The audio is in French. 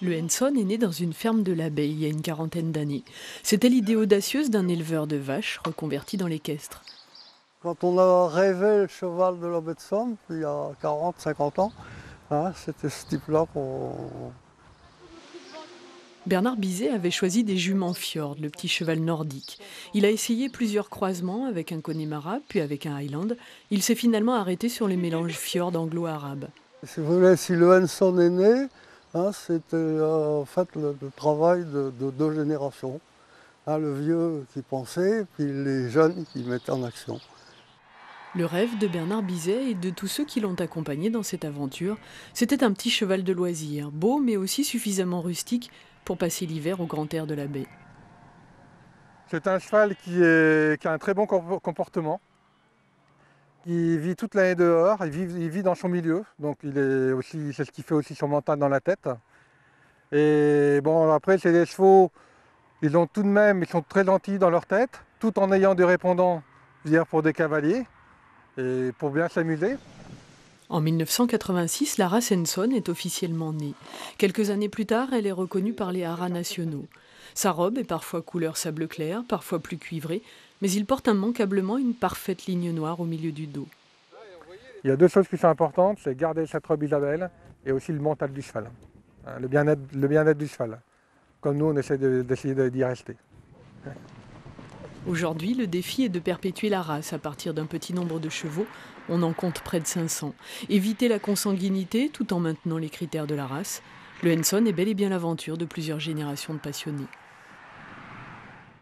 Le Henson est né dans une ferme de l'Abbaye il y a une quarantaine d'années. C'était l'idée audacieuse d'un éleveur de vaches reconverti dans l'équestre. Quand on a rêvé le cheval de la baie de Somme, il y a 40, 50 ans, hein, c'était ce type-là qu'on... Bernard Bizet avait choisi des juments Fjord, le petit cheval nordique. Il a essayé plusieurs croisements avec un Connemara, puis avec un Highland. Il s'est finalement arrêté sur les mélanges Fjord anglo-arabes. Si vous voulez, si le Henson est né, hein, c'était en fait le travail de deux générations. Hein, le vieux qui pensait, puis les jeunes qui mettaient en action. Le rêve de Bernard Bizet et de tous ceux qui l'ont accompagné dans cette aventure, c'était un petit cheval de loisir, beau mais aussi suffisamment rustique pour passer l'hiver au grand air de la baie. C'est un cheval qui a un très bon comportement, qui vit toute l'année dehors, il vit dans son milieu, donc c'est ce qui fait aussi son mental dans la tête. Et bon, après, c'est des chevaux, ils sont très gentils dans leur tête, tout en ayant des répondants, je veux dire, pour des cavaliers, et pour bien s'amuser. En 1986, la race Henson est officiellement née. Quelques années plus tard, elle est reconnue par les haras nationaux. Sa robe est parfois couleur sable clair, parfois plus cuivrée, mais il porte immanquablement une parfaite ligne noire au milieu du dos. Il y a deux choses qui sont importantes, c'est garder cette robe Isabelle et aussi le mental du cheval, hein, le bien-être du cheval. Comme nous, on essaie d'essayer d'y rester. Aujourd'hui, le défi est de perpétuer la race à partir d'un petit nombre de chevaux. On en compte près de 500. Éviter la consanguinité tout en maintenant les critères de la race. Le Henson est bel et bien l'aventure de plusieurs générations de passionnés.